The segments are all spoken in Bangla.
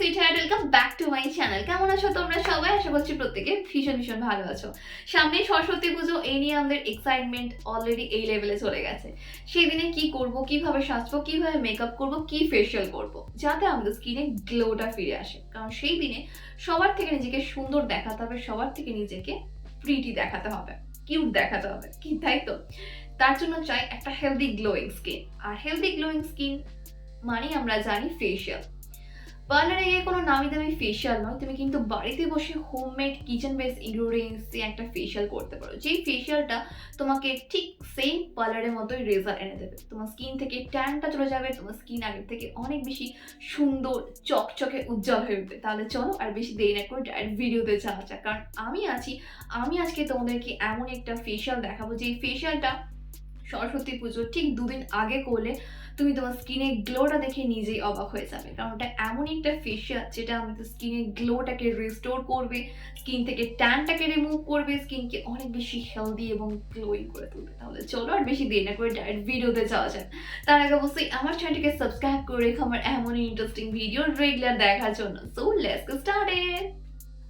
Sweetheart, welcome back to my channel. কেমন আছো তোমরা সবাই? আশা করছি প্রত্যেকে ভীষণ ভালো আছো। সামনে সরস্বতী পুজো, এই নিয়ে আমাদের এক্সাইটমেন্ট অলরেডি এই লেভেলে চলে গেছে। সেই দিনে কি করব, কিভাবে সাজবো, কিভাবে মেকআপ করব, কি ফেশিয়াল করব, যাতে আমাদের স্কিনে গ্লোটা ফিরে আসে। কারণ সেই দিনে সবার থেকে নিজেকে সুন্দর দেখাতে হবে, সবার থেকে নিজেকে প্রিটি দেখাতে হবে, কিউট দেখাতে হবে, কি তাই তো? তার জন্য চাই একটা হেলদি গ্লোয়িং স্কিন। আর হেলদি গ্লোয়িং স্কিন মানে আমরা জানি ফেশিয়াল। পার্লারে গিয়ে কোনো নামি দামি ফেশিয়াল নয়, তুমি কিন্তু বাড়িতে বসে হোমমেড কিচেন বেস ইনগ্রিডিয়েন্টস দিয়ে একটা ফেশিয়াল করতে পারো, যেই ফেশিয়ালটা তোমাকে ঠিক সেম পার্লারের মতোই রেজাল্ট এনে দেবে। তোমার স্কিন থেকে ট্যানটা চলে যাবে, তোমার স্কিন আগের থেকে অনেক বেশি সুন্দর, চকচকে, উজ্জ্বল হয়ে উঠবে। তাহলে চলো আর বেশি দেরি না করে ডাইরেক্ট ভিডিওতে যাওয়া যাক। কারণ আমি আজকে তোমাদেরকে এমন একটা ফেশিয়াল দেখাবো, যে ফেশিয়ালটা সরস্বতী পুজোর ঠিক দুদিন আগে করলে তুমি তোমার স্কিনের গ্লোটা দেখে নিজেই অবাক হয়ে যাবে। কারণ ওটা এমন একটা ফেশিয়াল যেটা আমাদের স্কিনের গ্লোটাকে রিস্টোর করবে, স্কিন থেকে ট্যানটাকে রিমুভ করবে, স্কিনকে অনেক বেশি হেলদি এবং গ্লোয়িং করে তুলবে। তাহলে চলো আর বেশি দেরি না করে ডাইরেক্ট ভিডিওতে যাওয়া যায়। তার আগে অবশ্যই আমার চ্যানেলটিকে সাবস্ক্রাইব করে রেখো আমার এমনই ইন্টারেস্টিং ভিডিও রেগুলার দেখার জন্য। So let's get started.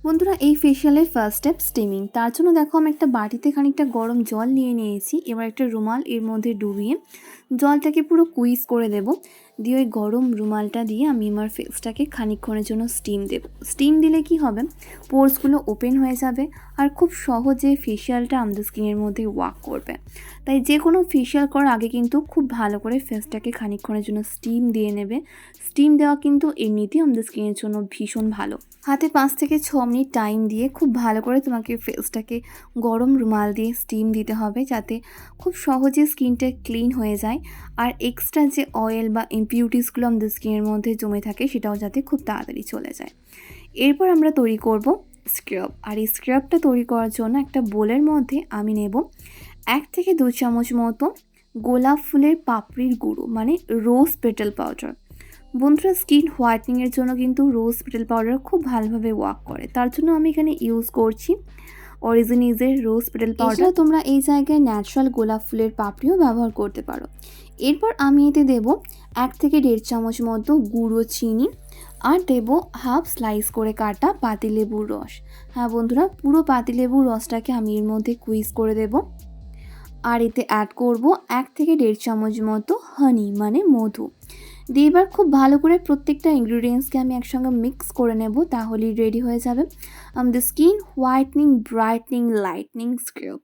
বন্ধুরা, এই ফেশিয়ালের ফার্স্ট স্টেপ স্টিমিং। তার জন্য দেখো আমি একটা বাটিতে খানিকটা গরম জল নিয়ে নিয়েছি। এবার একটা রুমাল এর মধ্যে ডুবিয়ে জলটাকে পুরো কুইজ করে দেব। দিয়ে ওই গরম রুমালটা দিয়ে আমি আমার ফেসটাকে খানিকক্ষণের জন্য স্টিম দেব। স্টিম দিলে কি হবে, পোর্সগুলো ওপেন হয়ে যাবে আর খুব সহজে ফেশিয়ালটা আমাদের স্কিনের মধ্যে ওয়ার্ক করবে। তাই যে কোনো ফেশিয়াল করার আগে কিন্তু খুব ভালো করে ফেসটাকে খানিকক্ষণের জন্য স্টিম দিয়ে নেবে। স্টিম দেওয়া কিন্তু এমনিতেই আমাদের স্কিনের জন্য ভীষণ ভালো। হাতে 5 থেকে 6 মিনিট টাইম দিয়ে খুব ভালো করে তোমাকে ফেসটাকে গরম রুমাল দিয়ে স্টিম দিতে হবে, যাতে খুব সহজে স্কিনটা ক্লিন হয়ে যায়। আর এক্সট্রা যে অয়েল বা ইমপিউরিটিসগুলো আমাদের স্কিনের মধ্যে জমে থাকে সেটাও যাতে খুব তাড়াতাড়ি চলে যায়। এরপর আমরা তৈরি করব স্ক্রাব। আর এই স্ক্রাবটা তৈরি করার জন্য একটা বোলের মধ্যে আমি নেব 1 থেকে 2 চামচ মতো গোলাপ ফুলের পাপড়ির গুঁড়ো, মানে রোজ পেটাল পাউডার। বন্ধুরা, স্কিন হোয়াইটনিংয়ের জন্য কিন্তু রোজ পেটাল পাউডার খুব ভালোভাবে ওয়ার্ক করে। তার জন্য আমি এখানে ইউজ করছি অরিজিনিজের রোজ পেটাল পাউডার। তোমরা এই জায়গায় ন্যাচারাল গোলাপ ফুলের পাপড়িও ব্যবহার করতে পারো। এরপর আমি এতে দেব 1 থেকে 1.5 চামচ মতো গুঁড়ো চিনি আর দেব হাফ স্লাইস করে কাটা পাতিলেবুর রস। হ্যাঁ বন্ধুরা, পুরো পাতিলেবুর রসটাকে আমি এর মধ্যে কুইজ করে দেব। আর এতে অ্যাড করব 1 থেকে 1.5 চামচ মতো হানি, মানে মধু। দিয়ে এবার খুব ভালো করে প্রত্যেকটা ইনগ্রিডিয়েন্টসকে আমি একসঙ্গে মিক্স করে নেব। তাহলেই রেডি হয়ে যাবে আমাদের skin whitening, brightening, lightning scrub.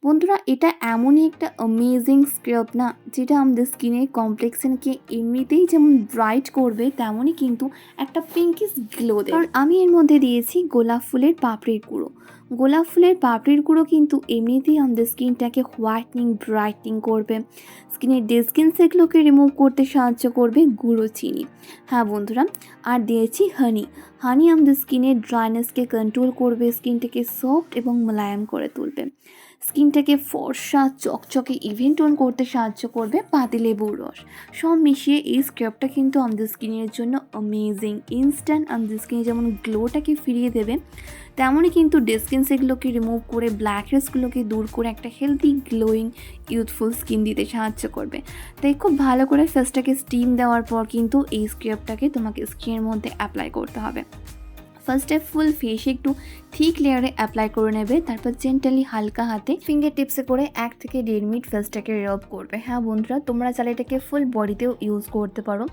বন্ধুরা, এটা এমনই একটা অ্যামেজিং স্ক্রাব না, যেটা আমাদের স্কিনের কমপ্লেক্সনকে এমনিতেই যেমন ব্রাইট করবে, তেমনই কিন্তু একটা পিঙ্কিশ গ্লো দেবে। কারণ আমি এর মধ্যে দিয়েছি গোলাপ ফুলের পাপড়ির গুঁড়ো। গোলাপ ফুলের পাপড়ির গুঁড়ো কিন্তু এমনিতেই আমাদের স্কিনটাকে হোয়াইটনিং, ব্রাইটনিং করবে, স্কিনের ডেড স্কিন সেগুলোকে রিমুভ করতে সাহায্য করবে গুঁড়ো চিনি। হ্যাঁ বন্ধুরা, আর দিয়েছি হানি। হানি আমাদের স্কিনের ড্রাইনেসকে কন্ট্রোল করবে, স্কিনটাকে সফট এবং মোলায়েম করে তুলবে, স্কিনটাকে ফর্সা, চকচকে, ইভেন টোন করতে সাহায্য করবে পাতিলেবুর রস। সব মিশিয়ে এই স্ক্রাবটা কিন্তু আমাদের স্কিনের জন্য অ্যামেজিং। ইনস্ট্যান্ট আমাদের স্কিনে যেমন গ্লোটাকে ফিরিয়ে দেবে, তেমনই কিন্তু ডেড স্কিন সেগুলোকে রিমুভ করে, ব্ল্যাক হেডসগুলোকে দূর করে একটা হেলদি, গ্লোয়িং, ইউথফুল স্কিন দিতে সাহায্য করবে। তাই খুব ভালো করে ফেসটাকে স্টিম দেওয়ার পর কিন্তু এই স্ক্রাবটাকে তোমাকে স্কিনের মধ্যে অ্যাপ্লাই করতে হবে। ফার্স্টে ফুল ফেসে একটু থিক লেয়ারে অ্যাপ্লাই করে নেবে, তারপর জেন্টালি হালকা হাতে ফিঙ্গার টিপসে করে 1 থেকে 1.5 মিনিট ফেসটাকে রাব করবে। হ্যাঁ বন্ধুরা, তোমরা চাইলে এটাকে ফুল বডিতেও ইউজ করতে পারো।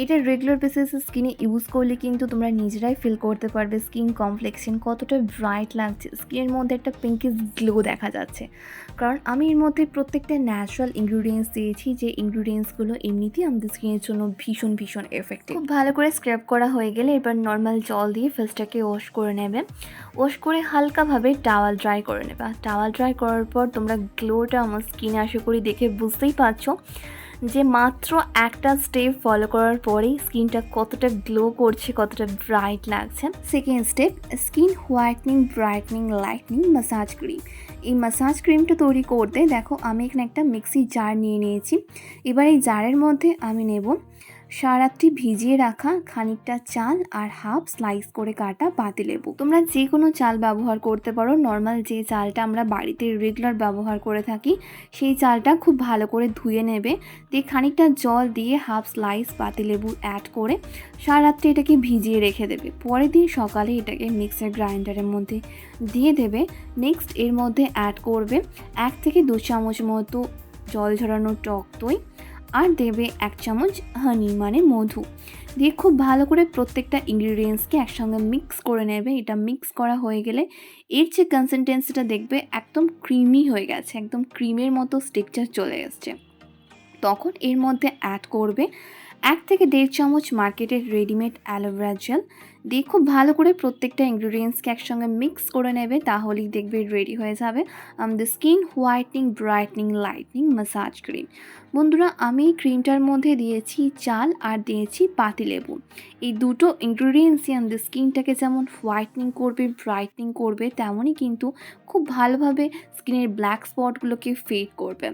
এটা রেগুলার বেসিসে স্কিনে ইউজ করলে কিন্তু তোমরা নিজেরাই ফিল করতে পারবে স্কিন কমপ্লেক্সন কতটা ব্রাইট লাগছে, স্কিনের মধ্যে একটা পিঙ্কিশ গ্লো দেখা যাচ্ছে। কারণ আমি এর মধ্যে প্রত্যেকটা ন্যাচারাল ইনগ্রিডিয়েন্টস দিয়েছি, যে ইনগ্রিডিয়েন্টসগুলো এমনিতেই আমাদের স্কিনের জন্য ভীষণ এফেক্টিভ। খুব ভালো করে স্ক্রাব করা হয়ে গেলে এবার নর্মাল জল দিয়ে ফেসটাকে ওয়াশ করে নেবে। ওয়াশ করে হালকাভাবে টাওয়াল ড্রাই করে নেবে। টাওয়াল ড্রাই করার পর তোমরা গ্লোটা আমার স্কিনে আশা করি দেখে বুঝতেই পারছো যে মাত্র একটা স্টেপ ফলো করার পরেই স্কিনটা কতটা গ্লো করছে, কতটা ব্রাইট লাগছে। Second step, skin whitening, brightening, lightning massage cream. এই মাসাজ ক্রিমটা তৈরি করতে দেখো আমি এখানে একটা মিক্সি জার নিয়ে নিয়েছি। এবার এই জারের মধ্যে আমি নেব সারারাত্রি ভিজিয়ে রাখা খানিকটা চাল আর হাফ স্লাইস করে কাটা পাতিলেবু। তোমরা যে কোনো চাল ব্যবহার করতে পারো, নর্মাল যে চালটা আমরা বাড়িতে রেগুলার ব্যবহার করে থাকি সেই চালটা খুব ভালো করে ধুয়ে নেবে, দিয়ে খানিকটা জল দিয়ে হাফ স্লাইস পাতিলেবু অ্যাড করে সারারাত্রি এটাকে ভিজিয়ে রেখে দেবে। পরের দিন সকালে এটাকে মিক্সার গ্রাইন্ডারের মধ্যে দিয়ে দেবে। নেক্সট এর মধ্যে অ্যাড করবে 1 থেকে 2 চামচ মতো জল ঝরানো টক দই, আর দেবে 1 চামচ হানি মানে মধু, দিয়ে খুব ভালো করে প্রত্যেকটা ইনগ্রিডিয়েন্টসকে একসঙ্গে মিক্স করে নেবে। এটা মিক্স করা হয়ে গেলে এর যে কনসিস্টেন্সিটা দেখবে একদম ক্রিমি হয়ে গেছে, একদম ক্রিমের মতো স্ট্রাকচার চলে এসছে। তখন এর মধ্যে অ্যাড করবে 1 থেকে 1.5 চামচ মার্কেটের রেডিমেড অ্যালোভেরা জেল, দিয়ে খুব ভালো করে প্রত্যেকটা ইনগ্রিডিয়েন্টসকে একসঙ্গে মিক্স করে নেবে। তাহলেই দেখবে রেডি হয়ে যাবে আমাদের skin whitening brightening lightning massage cream. বন্ধুরা, আমি এই ক্রিমটার মধ্যে দিয়েছি চাল আর দিয়েছি পাতিলেবু। এই দুটো ইনগ্রিডিয়েন্টসই আমাদের স্কিনটাকে যেমন হোয়াইটনিং করবে ব্রাইটনিং করবে, তেমনই কিন্তু খুব ভালোভাবে স্কিনের ব্ল্যাক স্পটগুলোকে ফেড করবে।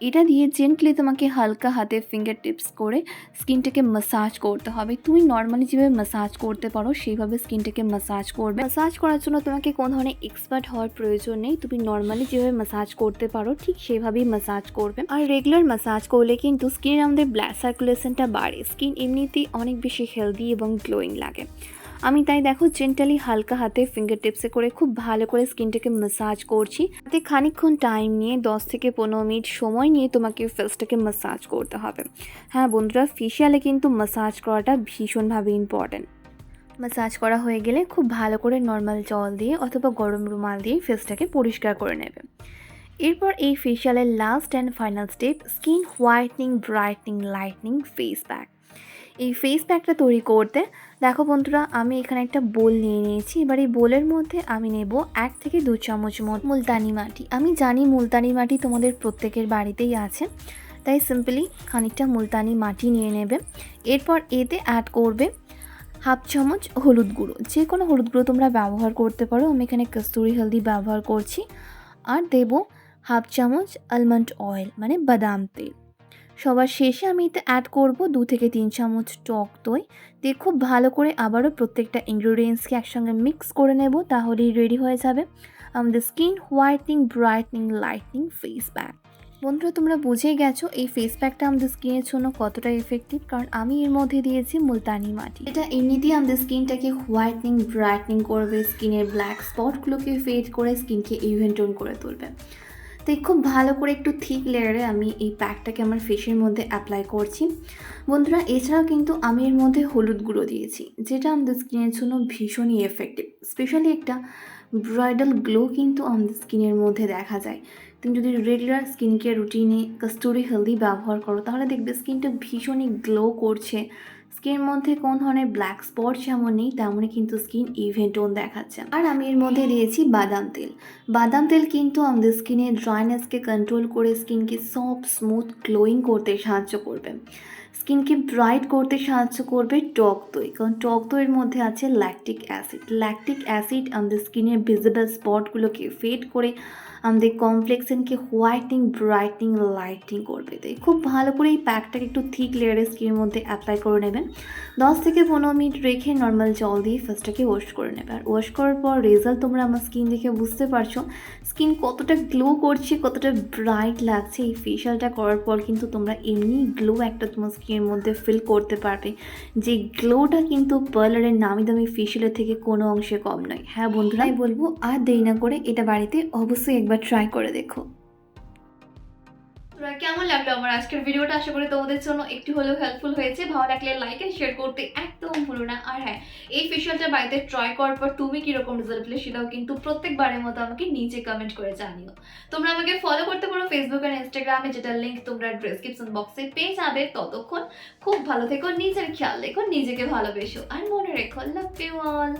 এটা দিয়ে জেন্টলি তোমাকে হালকা হাতে ফিঙ্গার টিপস করে স্কিনটাকে ম্যাসাজ করতে হবে। তুমি নর্মালি যেভাবে ম্যাসাজ করতে পারো সেইভাবে স্কিনটাকে ম্যাসাজ করবে। ম্যাসাজ করার জন্য তোমাকে কোনো ধরনের এক্সপার্ট হওয়ার প্রয়োজন নেই, তুমি নর্মালি যেভাবে ম্যাসাজ করতে পারো ঠিক সেভাবেই ম্যাসাজ করবে। আর রেগুলার ম্যাসাজ করলে কিন্তু স্কিনের আমাদের ব্লাড সার্কুলেশনটা বাড়ে, স্কিন এমনিতেই অনেক বেশি হেলদি এবং গ্লোয়িং লাগে। আমি তাই দেখো জেন্টালি হালকা হাতে ফিঙ্গার টিপসে করে খুব ভালো করে স্কিনটাকে ম্যাসাজ করছি। তাতে খানিকক্ষণ টাইম নিয়ে 10 থেকে 15 মিনিট সময় নিয়ে তোমাকে ফেসটাকে ম্যাসাজ করতে হবে। হ্যাঁ বন্ধুরা, ফেশিয়ালে কিন্তু ম্যাসাজ করাটা ভীষণভাবে ইম্পর্ট্যান্ট। ম্যাসাজ করা হয়ে গেলে খুব ভালো করে নর্মাল জল দিয়ে অথবা গরম রুমাল দিয়ে ফেসটাকে পরিষ্কার করে নেবে। এরপর এই ফেশিয়ালের last and final step skin whitening brightening lightening face pack. এই ফেস প্যাকটা তৈরি করতে দেখো বন্ধুরা, আমি এখানে একটা বোল নিয়ে নিয়েছি। এবার এই বোলের মধ্যে আমি নেব 1 থেকে 2 চামচ মতো মুলতানি মাটি। আমি জানি মুলতানি মাটি তোমাদের প্রত্যেকের বাড়িতেই আছে, তাই সিম্পলি খানিকটা মুলতানি মাটি নিয়ে নেবে। এরপর এতে অ্যাড করবে হাফ চামচ হলুদ গুঁড়ো, যে কোনো হলুদ গুঁড়ো তোমরা ব্যবহার করতে পারো, আমি এখানে কস্তুরি হলদি ব্যবহার করছি। আর দেব হাফ চামচ আলমন্ড অয়েল মানে বাদাম তেল। সবার শেষে আমি এতে অ্যাড করব 2 থেকে 3 চামচ টক দই, দিয়ে খুব ভালো করে আবারও প্রত্যেকটা ইনগ্রিডিয়েন্টসকে একসঙ্গে মিক্স করে নেব। তাহলেই রেডি হয়ে যাবে আমাদের skin whitening brightening lightening face pack. বন্ধুরা, তোমরা বুঝেই গেছো এই ফেস প্যাকটা আমাদের স্কিনের জন্য কতটা এফেক্টিভ, কারণ আমি এর মধ্যে দিয়েছি মুলতানি মাটি। এটা এমনিতেই আমাদের স্কিনটাকে হোয়াইটনিং ব্রাইটনিং করবে, স্কিনের ব্ল্যাক স্পটগুলোকে ফেড করে স্কিনকে ইভেন টোন করে তুলবে। তো খুব ভালো করে একটু থিক লেয়ারে আমি এই প্যাকটাকে আমার ফেসের মধ্যে অ্যাপ্লাই করছি। বন্ধুরা, এছাড়াও কিন্তু আমি এর মধ্যে হলুদ গুঁড়ো দিয়েছি, যেটা আমাদের স্কিনের জন্য ভীষণই এফেক্টিভ। স্পেশালি একটা ব্রাইডাল গ্লো কিন্তু আমাদের স্কিনের মধ্যে দেখা যায়। তুমি যদি রেগুলার স্কিন কেয়ার রুটিনে কস্তুরি হেলদি ব্যবহার করো তাহলে দেখবে স্কিনটা ভীষণই গ্লো করছে। স্কিনের মধ্যে কোন ধরনের ব্ল্যাক স্পট যেমন নেই, তেমনই কিন্তু স্কিন ইভেন টোন দেখাচ্ছে। আর আমি এর মধ্যে দিয়েছি বাদাম তেল। বাদাম তেল কিন্তু আমাদের স্কিনের ড্রাইনেসকে কন্ট্রোল করে স্কিনকে সফট স্মুথ গ্লোয়িং করতে সাহায্য করবে। স্কিনকে ব্রাইট করতে সাহায্য করবে টক দই, কারণ টক দইয়ের মধ্যে আছে ল্যাকটিক অ্যাসিড। ল্যাকটিক অ্যাসিড আমাদের স্কিনের ভিজিবল স্পটগুলোকে ফেড করে আমাদের কমপ্লেক্সনকে হোয়াইটনিং ব্রাইটনিং লাইটনিং করবে। তাই খুব ভালো করে এই প্যাকটাকে একটু থিক লেয়ারে স্কিনের মধ্যে অ্যাপ্লাই করে নেবেন। 10 থেকে 15 মিনিট রেখে নর্মাল জল দিয়ে ফার্স্টটাকে ওয়াশ করে নেবে। আর ওয়াশ করার পর রেজাল্ট তোমরা আমার স্কিন দেখে বুঝতে পারছো স্কিন কতটা গ্লো করছে, কতটা ব্রাইট লাগছে। এই ফেশিয়ালটা করার পর কিন্তু তোমরা এমনি গ্লো একটা তোমার স্কিনের মধ্যে ফিল করতে পারবে, যে গ্লোটা কিন্তু পার্লারের নামি দামি ফেশিয়ালের থেকে কোনো অংশে কম নয়। হ্যাঁ বন্ধুরা, আমি বলবো আর দেরি না করে এটা বাড়িতে অবশ্যই একবার ট্রাই করে দেখো। তোমরা কেমন লাগলো আমার আজকের ভিডিওটা? আশা করি তোমাদের জন্য একটু হলেও হেল্পফুল হয়েছে। ভালো লাগলে লাইক এন্ড শেয়ার করতে একদম ভুলো না। আর হ্যাঁ, এই ফেশিয়ালটা বাড়িতে ট্রাই করার পর তুমি কিরকম রেজাল্ট পেলে সেটাও কিন্তু প্রত্যেকবারের মতো আমাকে নিচে কমেন্ট করে জানিও। তোমরা আমাকে ফলো করতে পারো ফেসবুক আর ইনস্টাগ্রামে, যেটার লিঙ্ক তোমরা ডেসক্রিপশন বক্সে পেয়ে যাবে। ততক্ষণ খুব ভালো থেকো, নিজের খেয়াল রেখো, নিজেকে ভালোবেসো, আর মনে রেখো লাভ ইউ অল।